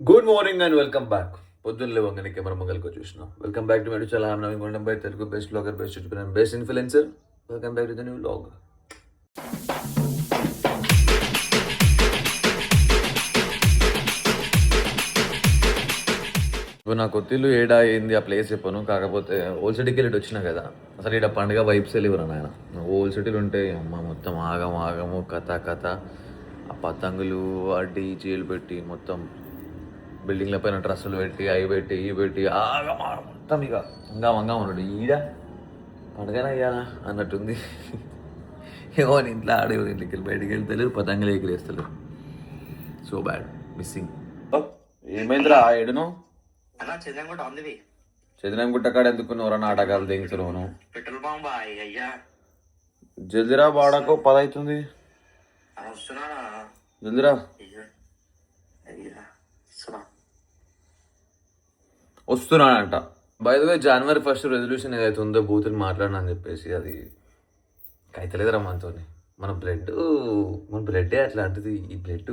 Good morning and welcome back. పొద్దున్న లేవగానే camera మొగల్కి వచ్చేసిన. వెల్కమ్ బ్యాక్ టు మై చాలా Naveen Kondam by Telugu best blogger, best YouTuber and best influencer. Welcome back to the new vlog. ఇప్పుడు నా కొత్తిల్లు ఏడా ఏంది ఆ ప్లేస్ చెప్పాను. కాకపోతే ఓల్డ్ సిటీకి వెళ్ళి వచ్చినా కదా, అసలు ఇక్కడ పండుగ వైబ్స్ వెళ్ళివరా నాయన. ఓల్డ్ సిటీలు ఉంటే అమ్మ మొత్తం ఆగము కథ ఆ పతంగులు ఆ డీజేలు పెట్టి మొత్తం బిల్డింగ్ల పైన డ్రస్సులు పెట్టి అవి పెట్టి ఇవి పెట్టి ఆగమా మొత్తం ఇక అంగా ఉన్నాడు. ఈడ పండుగనే అయ్యాలా అన్నట్టుంది. ఏమో ఇంట్లో ఆడే ఇంట్లోకి వెళ్ళి బయటికి వెళ్తలేరు, పతంగులు ఎగిరేస్తలేరు. So bad missing. ఏమైందిరా ఏడును? చంద్రంగుట్ట కాడ ఎందుకున్నావురా నాటకాలు దించులోను? పెట్రోల్ పంప్ అయ్యా జల్దిరా బాడకో 10 అవుతుంది. జల్దిరా వస్తున్నానంట. By the way January 1st resolution ఏదైతే ఉందో బూతుని మాట్లాడినా అని చెప్పేసి అది కైతలేదురా మనతో. మన బ్లడ్డే అట్లాంటిది. ఈ బ్లడ్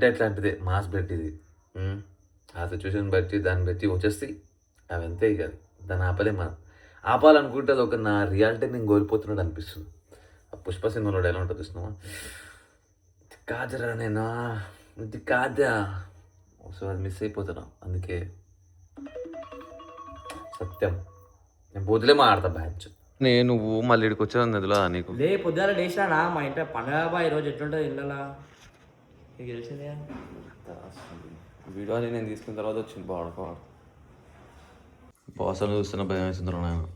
అట్లాంటిదే, మాస్ బ్లడ్ ఇది. ఆ సిచ్యువేషన్ బట్టి దాన్ని బట్టి వచ్చేస్తాయి అవి అంతే. ఇక దాన్ని మనం ఆపాలనుకుంటే అది ఒక నా రియాలిటీ నేను కోల్పోతున్నాడు అనిపిస్తుంది. ఆ పుష్ప సినిమాలో ఎలా ఉంటుంది చూసినావా, ఇది కాదురా నేనా, ఇది కాదా. సో అది మిస్ అయిపోతున్నా. అందుకే సత్యం నేను బూతులే మాట్లాడతా బ్యాచ్. నువ్వు మళ్ళీ ఇక్కడికి వచ్చాను నదిలో నీకు లే పొద్దున లేచినా మా ఇంట్లో పండుగ బాగా ఈరోజు ఎట్లుంటుంది ఇళ్ళలా నీకు తెలిసిందే. వీడియో నేను తీసుకున్న తర్వాత వచ్చింది బాడుకోవాలి. బాసలు చూస్తున్న భయం వేసింది నేను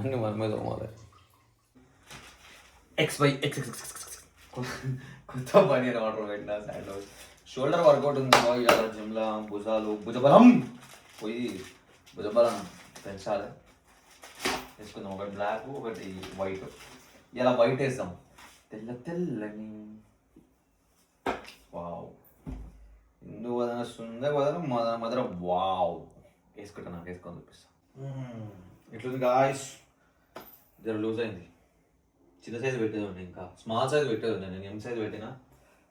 అన్ని మన మీద పోవాలి. కొత్త పని ఆర్డర్ పెట్టిన సైడ్లో షోల్డర్ వర్కౌట్ ఉంది ఇవాళ జిమ్లో. భుజబలం పోయి భుజబలం పెంచాలి. వేసుకుందాం, ఒకటి బ్లాక్ ఒకటి వైట్. ఇలా వైట్ వేస్తాం, తెల్లని. వావ్, ఇందు వదన సుందర వదన మదర. వావ్, వేసుకుంటా, వేసుకొని చూపిస్తాను. ఇట్లుంది గాయస్, జర లూజ్ అయింది. చిన్న సైజు పెట్టేది ఉండే, ఇంకా స్మాల్ సైజ్ పెట్టేది ఉండే. నేను ఎం సైజ్ పెట్టినా.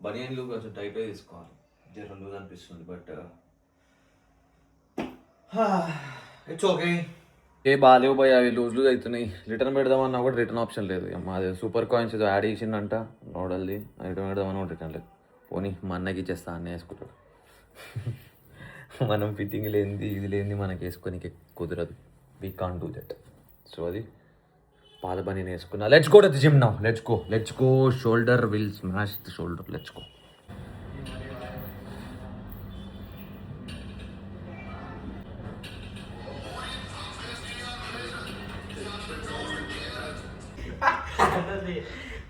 బనియన్లు కొంచెం టైట్గా తీసుకోవాలి, జర లూజ్ అనిపిస్తుంది. But it's okay. ఏ బాగాలేవు భయ, అవి లూజ్ అవుతున్నాయి. రిటర్న్ పెడదామన్నా కూడా రిటర్న్ ఆప్షన్ లేదు. మాది సూపర్ కాయిన్స్ ఏదో యాడ్ చేసిందంట నోడల్ది, రిటర్న్ పెడదామని కూడా రిటర్న్ లేదు. పోనీ మా అన్నకి ఇచ్చేస్తా, అన్నీ వేసుకుంటాడు. మనం ఫిట్టింగ్ లేనిది ఇది లేనిది మనకి వేసుకొని కుదరదు. We can't do that. So అది పాద పని వేసుకున్నా. Let's go to the gym now. Let's go. Shoulder will smash the shoulder. Let's go.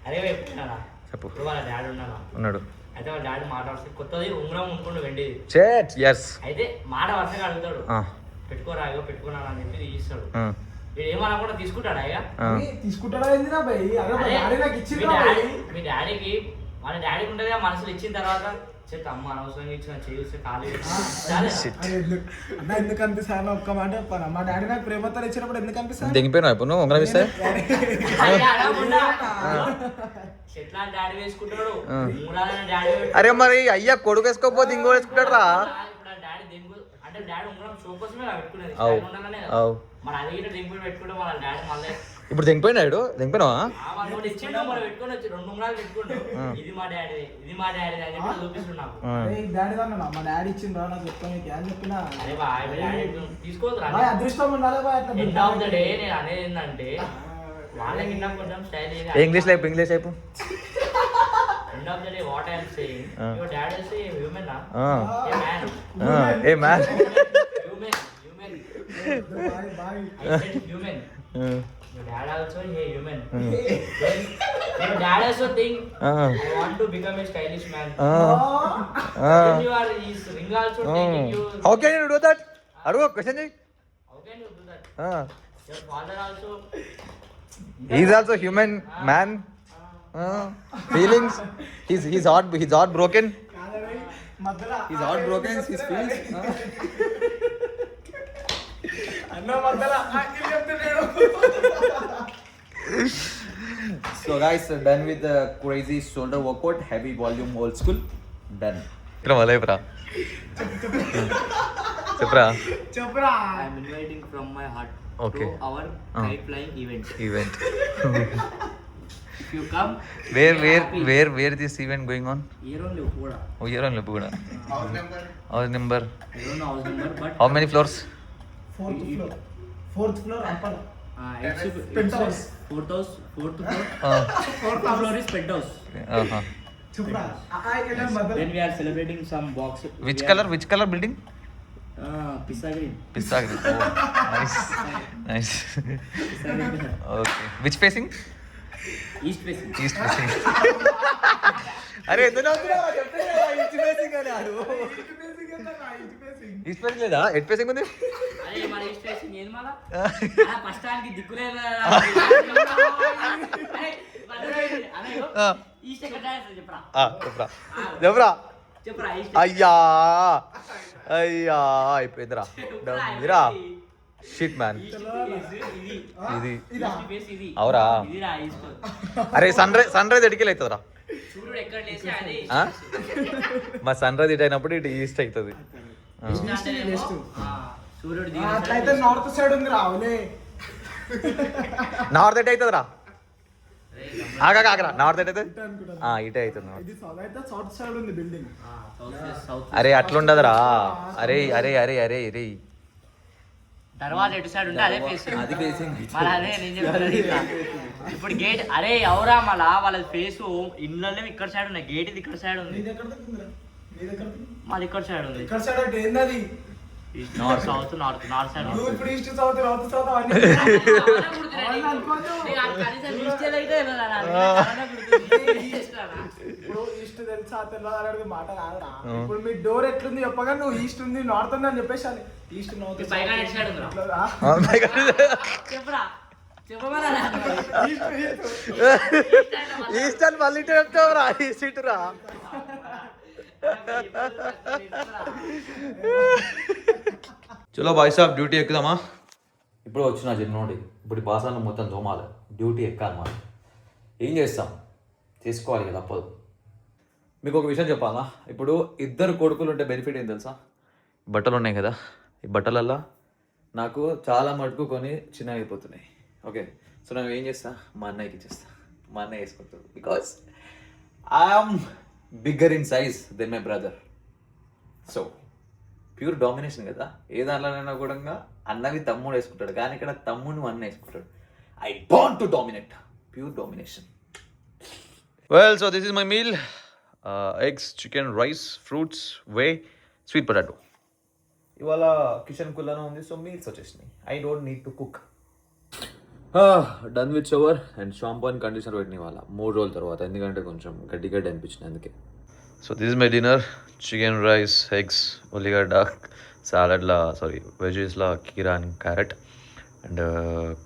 అరే చెప్పు. వాళ్ళ డాడీ ఉన్నాడు. అయితే వాళ్ళ డాడీ మాట వస్తే కొత్తది ఉంగరం ఉంటుండు వెండి. అయితే మాట వరుసగా అడుగుతాడు, పెట్టుకోరాగా పెట్టుకున్నా అని చెప్పి తీస్తాడు. వీడు ఏమన్నా కూడా తీసుకుంటాడా? మీ డాడీకి వాళ్ళ డాడీకి ఉంటుంది మనసులు ఇచ్చిన తర్వాత చెత్త అమ్మ అనవసరంగా ఇచ్చిన చేస్తే ఖాళీ ఎందుకు అనిపిస్తాను ఒక్క మాట చెప్పాను. మా డాడీ నాకు ప్రేమతో ఇచ్చినప్పుడు ఎందుకు అనిపిస్తాను దిగిపోయినా ఇప్పుడు ఉంగరం ఇస్తే చెట్లా డాడీ వేసుకుంటాడు. డాడీ అరే మరి అయ్యా కొడుకు వేసుకోకపోతే ఇంకో వేసుకుంటాడు రా. డాడీ దింపు అంటే డాడీ ఉంగరం షో కోసమే పెట్టుకునేది. మన అది దింపుడు పెట్టుకుంటే వాళ్ళ డాడీ మళ్ళీ ఇప్పుడు దిగిపోయినాడు. దిగిపోయినావా? ఇచ్చిండు మరి పెట్టుకుని వచ్చి 2 ఉంగరాలు పెట్టుకుంటాడు. ఇది మా డాడీ అని చెప్పి చూపిస్తున్నాను. మా డాడీ ఇచ్చిండ్రా నాకు చెప్పినా తీసుకోవద్దురా. అదృష్టం ఉండాలి. ఎండ్ ఆఫ్ ద డే నేను అనేది ఏంటంటే వాళ్ళకి ఇంకా కొంచెం style English life end of the day what I am saying, your dad is a human, A man human I said human. Your dad also is a human. Then your dad also think I want to become a stylish man. Then you are his ring also taking you. How can you do that? Adugo question cheyi. How can you do that? Your father also, he is also human man. Feelings. His heart broken. His heart broken. His feelings. So guys, done with the crazy shoulder workout, heavy volume old school. Done. Vikram అలేపురా చెప్పరా చెప్పురా. I am inviting from my heart Okay. to our kite flying event. Event If you come, where we are happy. Where this event going on Here only Ukuda. Here on కూడా house number I don't know house number, but how many floors Fourth floor upper. it's fourth house, fourth floor is penthouse. చెప్పురా. ఇక్కడ మధ్య Then we are celebrating some box. Which we colour building Pista green. Pista nice Pista green. Okay which facing East facing. East facing అరే ఎంత east facing లేదా at facing ఉంది అరే మన east facing ఏది మళ్ళా ఫస్ట్ టైంకి దిక్కులేదు ఈస్ట్ ఎక్కడ చెప్పరా చెప్పరా చెప్పరా చెప్పరా ఈస్ట్ అయ్యా అయిపోయిందిరా డమ్మిరా షిట్ మ్యాన్ ఇది ఇది అవురా ఇదిరా ఈస్ట్ అరే సన్ రైజ్ ఎడికెళ్ళి అవుతుందిరా సూర్యుడు ఎక్కడ లేస్తే అది మా సన్ రైజ్ ఇటు అయినప్పుడు ఇటు ఈస్ట్ అవుతుంది ఈస్ట్ అంటేనేమో, సూర్యుడు అట్లయితే నార్త్ సైడ్ ఉంది రావులే. నార్త్ ఎట్ అవుతుందిరా ఆగరా నార్త్ ఎట్ అవుతుంది ఇటే అవుతుంది north. ఇది సౌత్ అయితే సౌత్ సైడ్ ఉంది బిల్డింగ్. సౌత్ అరే అట్లుండదురా అరే అరే అరే అరే అరే తర్వాత ఎటు సైడ్ ఉంటే అదే ఫేస్ అది ఫేసింగ్ మరి అదే నేను చెప్తాను ఇంకా. ఇప్పుడు గేట్ అరే ఎవరా మళ్ళా వాళ్ళ ఫేస్ ఇండ్లలో ఇక్కడ సైడ్ ఉన్నాయి, గేట్ ఇది ఇక్కడ సైడ్ ఉంది, నీది ఎక్కడ దొరికిందిరా? నీది ఎక్కడ దొరికింది? మాది ఇక్కడ సైడ్ ఉంది. ఇక్కడ సైడ్ అంటే ఏందది? నార్త్ సౌత్ సైడ్ నువ్వు ఇప్పుడు ఈస్ట్ సౌత్ నార్త్ సౌత్ అవన్నీ ఇప్పుడు ఈస్ట్ తెలుసా తెలియదు అనేది మాట కాదురా. ఇప్పుడు మీ డోర్ ఎట్లుంది చెప్పగా నువ్వు ఈస్ట్ ఉంది నార్త్ ఉంది అని చెప్పేసి ఈస్ట్ నార్త్ పైగా ఎటు సైడ్ ఉందిరా? చెప్పరా చెప్పమరా ఈస్ట్ అని మళ్ళీ ఇటు చెప్తావురా ఈస్ట్ ఇటురా చలో బాయ్ సాబ్ డ్యూటీ ఎక్కుదామా ఇప్పుడు వచ్చిన జిన్నోడి ఇప్పుడు ఈ బాసాన్ని మొత్తం తోమాలి, డ్యూటీ ఎక్కాలి మనం. ఏం చేస్తాం, చేసుకోవాలి కదా తప్పదు. మీకు ఒక విషయం చెప్పాలా, ఇప్పుడు ఇద్దరు కొడుకులు ఉంటే బెనిఫిట్ ఏం తెలుసా, బట్టలు ఉన్నాయి కదా, ఈ బట్టలల్లో నాకు చాలా మటుకు కొని చిన్నగా అయిపోతున్నాయి. ఓకే, సో నేను ఏం చేస్తా, మా అన్నయ్యకి ఇచ్చేస్తా, మా అన్నయ్య వేసుకుంటాడు. Because I'm bigger in size than my brother. So pure domination కదా, ఏ దాంట్లోనైనా కూడా అన్నవి తమ్ముడు వేసుకుంటాడు, కానీ ఇక్కడ తమ్ముడు అన్న వేసుకుంటాడు. I want to dominate, pure domination. Well, so this is my meal, eggs, chicken, rice, fruits, way, sweet potato. ఇవాళ కిచెన్ కుల్లానే ఉంది, సో మీల్స్ వచ్చేసినాయి. I don't need to cook. Done with shower and shampoo and conditioner పెట్టిన ఇవాళ 3 రోజుల తర్వాత, ఎందుకంటే కొంచెం గడ్డి అనిపించింది అందుకే. So this is my dinner, chicken, rice, eggs, ఉల్లిగడ్డ, సాలడ్లా వెజెస్లా కీరా and carrot and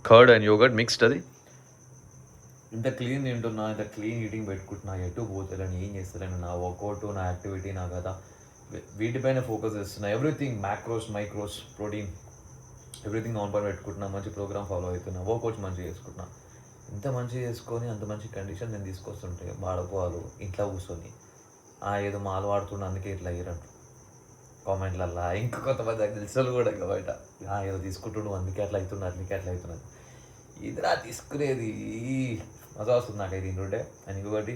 curd and yoghurt mixed. అది ఇంత క్లీన్ తింటున్నా, ఇంత క్లీన్ ఈటింగ్ పెట్టుకుంటున్నా, ఎటు పోతలేను, ఏం చేస్తలేను, నా వర్కౌట్, నా యాక్టివిటీ, నా కదా వీటిపైన ఫోకస్ చేస్తున్నా. Everything macros, micros, protein, everything on పని పెట్టుకుంటున్నా, మంచి ప్రోగ్రామ్ ఫాలో అవుతున్నా, వర్కౌట్స్ మంచిగా చేసుకుంటున్నా. ఇంత మంచిగా చేసుకొని అంత మంచి కండిషన్ నేను తీసుకొస్తుంటే వాడుకోవాలి ఇంట్లో కూర్చొని ఏదో మాలు వాడుతున్నా అందుకే ఇట్లా అయ్యారంట కామెంట్లల్లా. ఇంకా కొంతమంది తెలుసు కూడా బయట ఏదో తీసుకుంటున్నావు అందుకే అట్లా అవుతున్నా, అందుకే అట్లా అవుతున్నది. ఇదిరా తీసుకునేది మజా వస్తుంది నాకైతే ఇంటుంటే. అండ్ ఇంకొకటి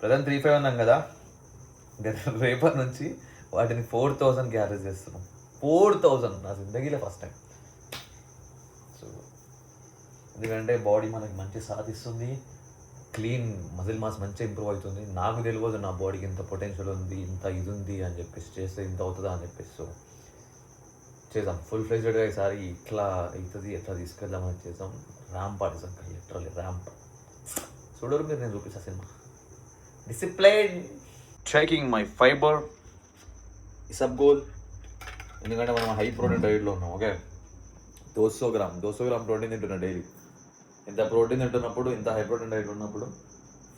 ప్రజెంట్ 3,500 అన్నాం కదా, రేపటి నుంచి వాటిని 4,000కి అరేంజ్ చేస్తున్నాం. 4,000 నా జిందగీలో ఫస్ట్ టైం. సో ఎందుకంటే బాడీ మనకి మంచి సాధిస్తుంది, క్లీన్ మజిల్ మాస్ మంచిగా ఇంప్రూవ్ అవుతుంది. నాకు తెలియదు నా బాడీకి ఇంత పొటెన్షియల్ ఉంది, ఇంత ఇది ఉంది అని చెప్పేసి, చేస్తే ఇంత అవుతుందా అని చెప్పేసి. సో చేద్దాం ఫుల్ ఫ్లెజ్డ్గా ఈసారి, ఇట్లా అవుతుంది ఎట్లా తీసుకెళ్దామని చేద్దాం. ర్యాంప్ ఆడిసాం, లిటరల్లీ ర్యాంప్. చూడరు మీరు, నేను చూపిస్తా cinema. Discipline, checking my fibre, sub goal. ఎందుకంటే మనం హై ప్రోటీన్ డైట్లో ఉన్నాం. ఓకే, 200 గ్రామ్ ప్రోటీన్ తింటున్నా డైలీ. ఇంత ప్రోటీన్ తింటున్నప్పుడు, ఇంత హై ప్రోటీన్ డైట్ ఉన్నప్పుడు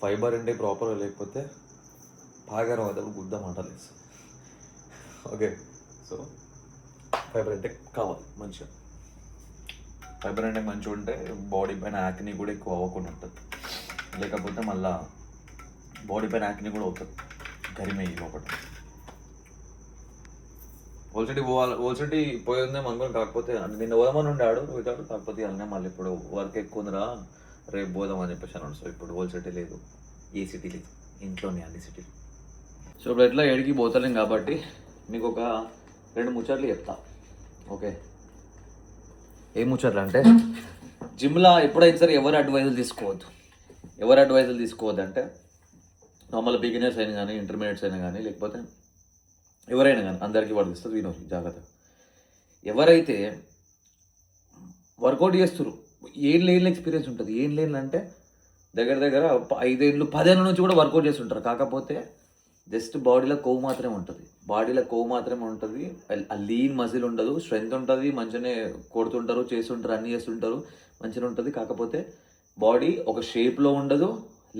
ఫైబర్ అంటే ప్రాపర్గా లేకపోతే పాగారం అవుతాప్పుడు గుద్ద మంటలు వేస్తుంది. ఓకే, సో ఫైబర్ అంటే కావాలి మంచిగా. ఫైబర్ అంటే మంచిగా ఉంటే బాడీ పైన యాక్ని కూడా ఎక్కువ అవ్వకుండా ఉంటుంది, లేకపోతే మళ్ళీ బాడీ పైన యాక్ని కూడా అవుతుంది, గరిమేయి లోపల. ఓల్ సిటీ పోవాలి, ఓల్ సిటీ పోయిందేమో అనుకోని, కాకపోతే నిన్న పోదామని ఉండాడు పోతాడు, కాకపోతే అన్నీ మళ్ళీ ఇప్పుడు వర్క్ ఎక్కువ ఉందిరా రేపు పోదాం అని చెప్పేసి అన్నాడు. సో ఇప్పుడు ఓల్ సిటీ లేదు, ఏ సిటీ లేదు, ఇంట్లోనే అన్ని సిటీలు. సో ఇప్పుడు ఎట్లా ఏడికి పోతలేం కాబట్టి మీకు ఒక 2 ముచ్చట్లు చెప్తా. ఓకే, ఏం ముచ్చట్లు అంటే, జిమ్లో ఎప్పుడైనా సరే ఎవరు అడ్వైజులు తీసుకోవద్దు అంటే నార్మల్ బిగినర్స్ అయినా కానీ, ఇంటర్మీడియట్స్ అయినా కానీ, లేకపోతే ఎవరైనా కానీ అందరికీ వర్తిస్తుంది. వినోది జాగ్రత్త. ఎవరైతే వర్కౌట్ చేస్తారు, ఏం లేని ఎక్స్పీరియన్స్ ఉంటుంది, ఏం లేని అంటే దగ్గర 5 ఏళ్ళు 10 ఏళ్ళ నుంచి కూడా వర్కౌట్ చేస్తుంటారు. కాకపోతే జస్ట్ బాడీలో కొవ్వు మాత్రమే ఉంటుంది, ఆ లీన్ మజిల్ ఉండదు, స్ట్రెంగ్త్ ఉంటుంది, మంచిగానే కొడుతుంటారు, చేస్తుంటారు, అన్నీ చేస్తుంటారు, మంచిగా ఉంటుంది. కాకపోతే బాడీ ఒక షేప్లో ఉండదు,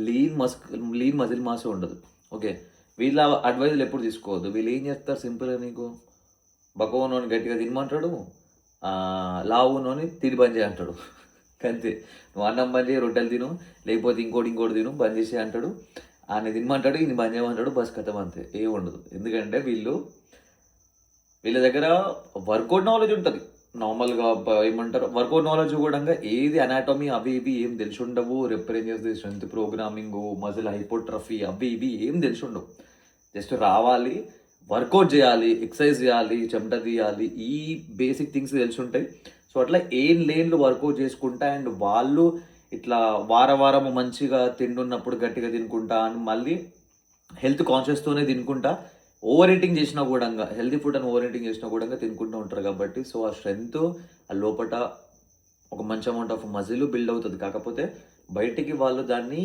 లీన్ మజిల్ మాస్ ఉండదు. ఓకే, వీళ్ళ అడ్వైజులు ఎప్పుడు తీసుకోవద్దు. వీళ్ళు ఏం చేస్తారు, సింపుల్గా నీకు బక్కవ నూనె గట్టిగా తినమంటాడు, లావు నూనె తిని బంద్ చేయి అంటాడు. అంతే, నువ్వు అన్నం బంద్ చేయి, రొట్టెలు తిను, లేకపోతే ఇంకోటి తిను, బంద్ చేసి అంటాడు. ఆయన తినమంటాడు, ఈయన బంద్ చేయమంటాడు, బస్ కథం, అంతే, ఏం ఉండదు. ఎందుకంటే వీళ్ళ దగ్గర వర్కౌట్ నాలెడ్జ్ ఉంటుంది. నార్మల్గా ఏమంటారు, వర్కౌట్ నాలెడ్జ్ కూడా ఏది అనాటమీ అవి ఇవి ఏం తెలిసి ఉండవు. రిప్రజెంట్ స్ట్రెంత్ ప్రోగ్రామింగ్, మజిల్ హైపోట్రఫీ అవి ఇవి ఏం తెలిసి ఉండవు. జస్ట్ రావాలి, వర్కౌట్ చేయాలి, ఎక్సర్సైజ్ చేయాలి, చెమట తీయాలి, ఈ బేసిక్ థింగ్స్ తెలిసి ఉంటాయి. సో అట్లా ఏం లేన్లు వర్కౌట్ చేసుకుంటా, అండ్ వాళ్ళు ఇట్లా వారం మంచిగా తిండున్నప్పుడు గట్టిగా తినుకుంటా, అని మళ్ళీ హెల్త్ కాన్షియస్తోనే తినుకుంటా, ఓవర్ ఈటింగ్ చేసినా కూడా, హెల్తీ ఫుడ్ అని ఓవర్ ఈటింగ్ చేసినా కూడా తినుకుంటూ ఉంటారు. కాబట్టి సో ఆ స్ట్రెంగ్త్, ఆ లోపల ఒక మంచి అమౌంట్ ఆఫ్ మజిల్ బిల్డ్ అవుతుంది. కాకపోతే బయటికి వాళ్ళు దాన్ని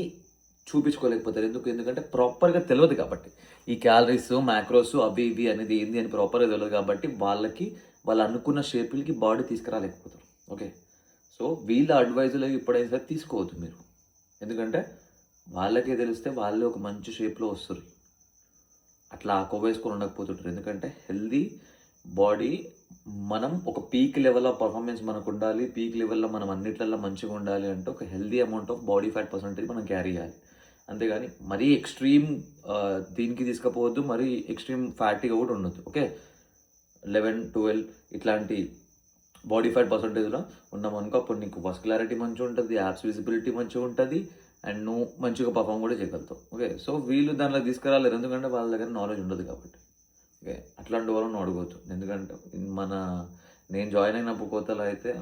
చూపించుకోలేకపోతారు. ఎందుకంటే ప్రాపర్గా తెలియదు కాబట్టి, ఈ క్యాలరీస్, మ్యాక్రోస్ అవి ఇవి అనేది ఏంది అని ప్రాపర్గా తెలియదు కాబట్టి వాళ్ళు అనుకున్న షేపులకి బాడీ తీసుకురాలేకపోతారు. ఓకే, సో వీళ్ళ అడ్వైజులు ఎప్పుడైనా సరే తీసుకోవద్దు మీరు. ఎందుకంటే వాళ్ళకే తెలిస్తే వాళ్ళే ఒక మంచి షేప్లో వస్తారు, అట్లా కొవ్వేసుకొని ఉండకపోతుంటారు. ఎందుకంటే హెల్దీ బాడీ, మనం ఒక పీక్ లెవెల్ ఆఫ్ పర్ఫార్మెన్స్ మనకు ఉండాలి, పీక్ లెవెల్లో మనం అన్నిట్లలో మంచిగా ఉండాలి అంటే ఒక healthy amount of body fat percentage మనం క్యారీ చేయాలి. అంతేగాని మరీ ఎక్స్ట్రీమ్ దీనికి తీసుకపోవద్దు, మరీ ఎక్స్ట్రీమ్ ఫ్యాటీగా కూడా ఉండొద్దు. ఓకే, 11-12 ఇట్లాంటి బాడీ ఫ్యాట్ పర్సంటేజ్లో ఉన్నామనుకో, అప్పుడు నీకు మస్కులారిటీ మంచిగా ఉంటుంది, యాప్స్ విజిబిలిటీ మంచిగా ఉంటుంది, అండ్ నువ్వు మంచిగా పర్ఫామ్ కూడా చేయగలుగుతావు. ఓకే, సో వీళ్ళు దానిలో తీసుకురాలేరు, ఎందుకంటే వాళ్ళ దగ్గర నాలెడ్జ్ ఉండదు కాబట్టి. ఓకే, అట్లాంటి వాళ్ళని అడగవచ్చు. ఎందుకంటే నేను జాయిన్ అయినప్పుడు కొత్తలో అయితే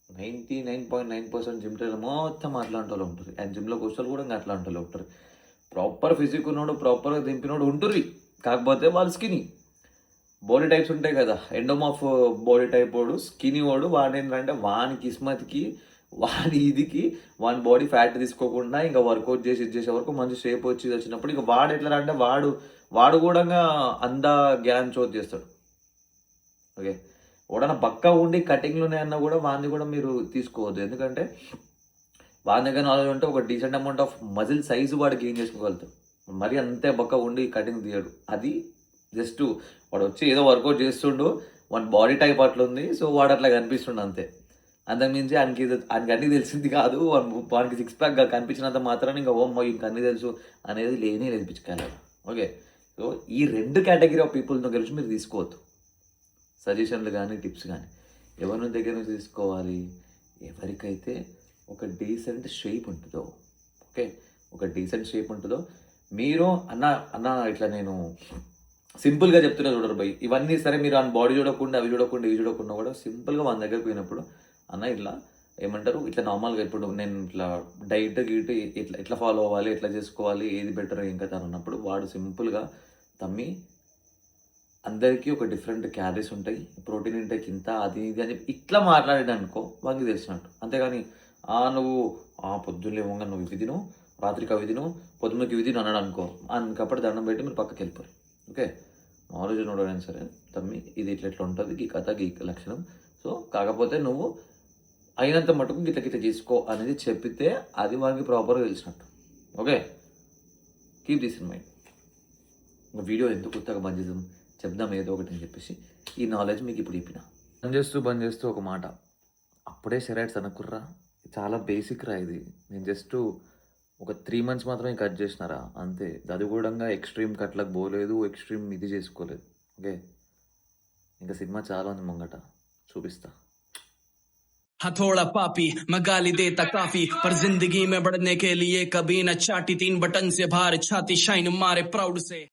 99.9% జిమ్ ట్రైనర్ మొత్తం అట్లాంటి వాళ్ళు ఉంటుంది. అండ్ జిమ్లోకి వచ్చే కూడా ఇంకా అట్లాంటి వాళ్ళు ఉంటారు. ప్రాపర్ ఫిజిక్ ఉన్నోడు, ప్రాపర్గా దింపినోడు ఉంటుంది. కాకపోతే వాళ్ళు స్కినీ బాడీ టైప్స్ ఉంటాయి కదా, ఎండోమాఫ్ బాడీ టైప్ వాడు, స్కినీ వాడు, వాడు ఏంటంటే వాని కిస్మత్కి, వాని బాడీ ఫ్యాట్ తీసుకోకుండా ఇంకా వర్కౌట్ చేసే వరకు మంచి షేప్ వచ్చినప్పుడు ఇంకా వాడు ఎట్లా అంటే వాడు కూడా జ్ఞాన్ చోటు చేస్తాడు. ఓకే, ఎవడన్నా బక్క ఉండి కటింగ్లోనే అన్నా కూడా వాడిని కూడా మీరు తీసుకోవద్దు. ఎందుకంటే వాడి దగ్గర నాలెడ్జ్ ఉంటే ఒక decent amount of muscle size వాడు గెయిన్ చేసుకోగలుగుతాడు. మరి అంతే బక్క ఉండి కటింగ్ తీయడు. అది జస్ట్ వాడు వచ్చి ఏదో వర్కౌట్ చేస్తుండు, వాడి బాడీ టైప్ అట్లా ఉంది, సో వాడు అట్లా కనిపిస్తుండు అంతే. అంతకుమించి ఆయనకి అన్నీ తెలిసింది కాదు. వానికి 6 ప్యాక్ కనిపించినంత మాత్రాన్ని ఇంకా ఇంక అన్నీ తెలుసు అనేది లేదు పిచ్చుకాయలు. ఓకే, సో ఈ 2 కేటగిరీ ఆఫ్ పీపుల్తో కలిసి మీరు తీసుకోవద్దు సజెషన్లు కానీ, టిప్స్ కానీ. ఎవరి దగ్గర నుంచి తీసుకోవాలి, ఎవరికైతే ఒక డీసెంట్ షేప్ ఉంటుందో. ఓకే, ఒక డీసెంట్ షేప్ ఉంటుందో. మీరు అన్న ఇట్లా నేను సింపుల్గా చెప్తున్నా చూడరు బై, ఇవన్నీ సరే మీరు ఆ బాడీ చూడకుండా ఇవి చూడకుండా కూడా సింపుల్గా మన దగ్గర పోయినప్పుడు అన్న ఇట్లా ఏమంటారు, ఇట్లా నార్మల్గా ఇప్పుడు నేను ఇట్లా డైట్ గీట్ ఇట్లా ఫాలో అవ్వాలి, ఎట్లా చేసుకోవాలి, ఏది బెటర్ ఏం కదా అన్నప్పుడు వాడు సింపుల్గా తమ్మి అందరికీ ఒక డిఫరెంట్ క్యాలరీస్ ఉంటాయి, ప్రోటీన్ ఇంటేక్ ఇంత, అది ఇది అని ఇట్లా మాట్లాడాడు అనుకో వానికి తెలిసినట్టు. అంతేగాని నువ్వు పొద్దున్నే ఇవ్వంగా నువ్వు ఇవి తిను, రాత్రికి అవి తిను, పొద్దున్నకి ఇవి తిను అన్నాడు అనుకో, అందుకప్పుడు దండం పెట్టి మీరు పక్కకి వెళ్ళిపోరు. ఓకే, నాలెడ్జ్ ఉండడానికి సరే తమ్మి ఇది ఇట్లా ఉంటుంది, ఈ కథ ఈ లక్షణం. సో కాకపోతే నువ్వు అయినంత మటుకు గిట్ల చేసుకో అనేది చెప్పితే అది వానికి ప్రాపర్గా తెలిసినట్టు. Okay, keep this in mind. Video ఎందుకు కొత్తగా బంద్ చేద్దాం, చెప్దాం ఏదో ఒకటి అని చెప్పేసి ఈ నాలెడ్జ్ మీకు ఇప్పుడు చెప్పిన. బంద్ చేస్తూ ఒక మాట, అప్పుడే స్టెరాయిడ్స్ అనుకుర్రా, చాలా బేసిక్ రా ఇది. నేను జస్ట్ ఒక 3 months మాత్రమే కట్ చేసినారా అంతే. అది కూడా ఎక్స్ట్రీమ్ కట్లకు పోలేదు, ఎక్స్ట్రీమ్ ఇది చేసుకోలేదు. ఓకే, ఇంకా సినిమా చాలా ఉంది ముంగట, చూపిస్తా. हथौड़ा पापी मैं गाली देता काफी पर जिंदगी में बढ़ने के लिए कभी न चाटी 3 बटन से बाहर छाती शाइन मारे प्राउड से